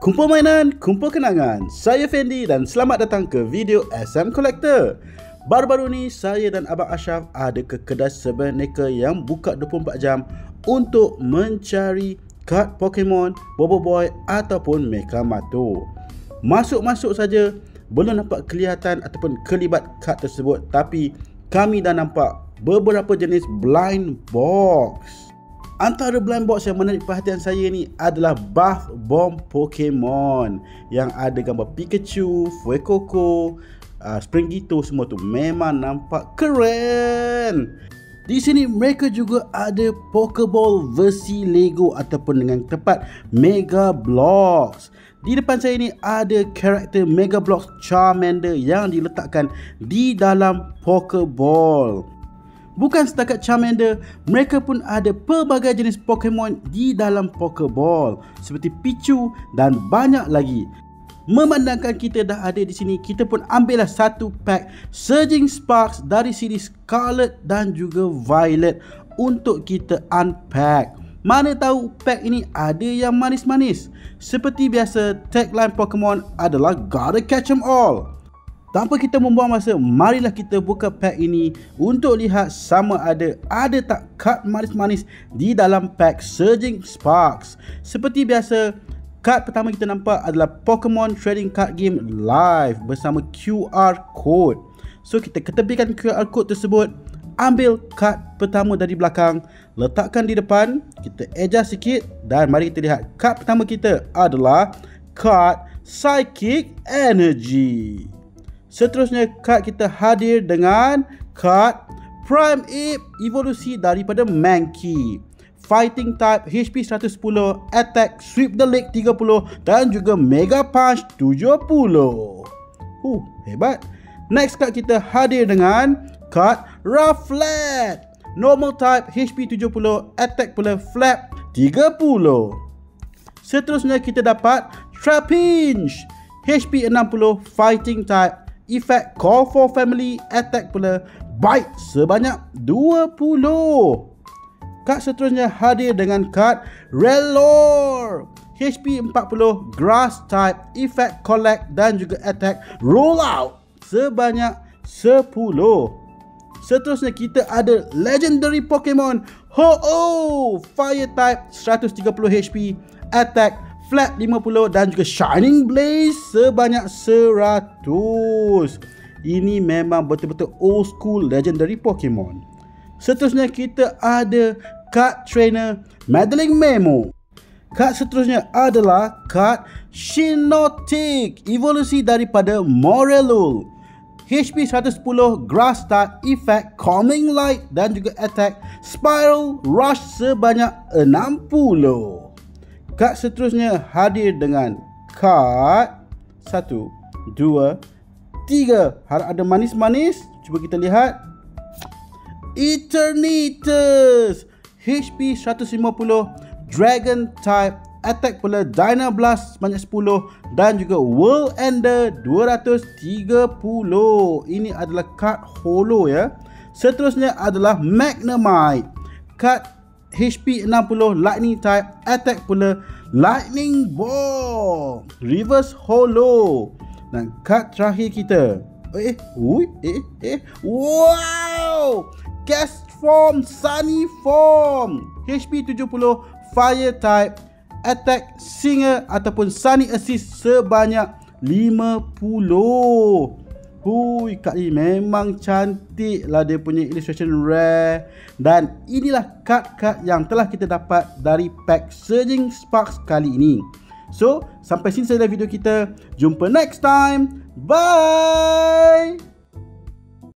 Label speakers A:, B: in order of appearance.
A: Kumpul mainan, kumpul kenangan. Saya Fendi dan selamat datang ke video SM Collector. Baru-baru ni saya dan Abang Ashraf ada ke kedai Sebenarnya yang buka 24 jam untuk mencari kad Pokemon, Bobo Boy ataupun Mekamato. Masuk-masuk saja belum nampak kelihatan ataupun kelibat kad tersebut, tapi kami dah nampak beberapa jenis blind box. Antara blind box yang menarik perhatian saya ni adalah Bath Bomb Pokemon yang ada gambar Pikachu, Fuecoco, Springito, semua tu memang nampak keren. Di sini mereka juga ada Pokeball versi Lego ataupun dengan tepat Mega Bloks. Di depan saya ni ada karakter Mega Bloks Charmander yang diletakkan di dalam Pokeball. Bukan setakat Charmander, mereka pun ada pelbagai jenis Pokemon di dalam Pokeball seperti Pichu dan banyak lagi. Memandangkan kita dah ada di sini, kita pun ambillah satu pack Surging Sparks dari siri Scarlet dan juga Violet untuk kita unpack. Mana tahu pack ini ada yang manis-manis. Seperti biasa, tagline Pokemon adalah Gotta Catch 'em All. Tanpa kita membuang masa, marilah kita buka pack ini untuk lihat sama ada tak kad manis-manis di dalam pack Surging Sparks. Seperti biasa, kad pertama kita nampak adalah Pokemon Trading Card Game Live bersama QR Code. So kita ketepikan QR Code tersebut, ambil kad pertama dari belakang, letakkan di depan, kita adjust sikit dan mari kita lihat kad pertama kita adalah kad Psychic Energy. Seterusnya kad kita hadir dengan kad Primeape evolusi daripada Mankey. Fighting type, HP 110, attack, sweep the leg 30 dan juga Mega Punch 70. Hebat. Next kad kita hadir dengan kad Rufflet. Normal type, HP 70, attack pula flap 30. Seterusnya kita dapat Trapinch. HP 60, fighting type, effect Call for Family, attack pula bite sebanyak 20. Kad seterusnya hadir dengan kad Rellor. HP 40, Grass type, effect Collect dan juga attack Roll Out sebanyak 10. Seterusnya kita ada Legendary Pokemon Ho-Oh, Fire type, 130 HP, attack Flat 50 dan juga Shining Blaze sebanyak 100. Ini memang betul-betul old school legendary Pokemon. Seterusnya kita ada kad trainer Madeline Memo. Kad seterusnya adalah kad Shiinotic, evolusi daripada Morello. HP 110, Grass type, effect Calming Light dan juga attack Spiral Rush sebanyak 60. Kad seterusnya hadir dengan kad 1, 2, 3. Harap ada manis-manis. Cuba kita lihat. Eternatus, HP 150, Dragon type, attack pula Dynablast sebanyak 10 dan juga World Ender 230. Ini adalah kad holo ya. Seterusnya adalah Magnemite. Kad HP 60, Lightning type, attack pula Lightning Ball, reverse holo. Dan kad terakhir kita, wow, Cast Form Sunny Form, HP 70, Fire type, attack Singer ataupun Sunny Assist sebanyak 50. Kad ni memang cantik lah, dia punya illustration rare. Dan inilah kad-kad yang telah kita dapat dari pack Surging Sparks kali ini. So, sampai sini saja video kita. Jumpa next time. Bye.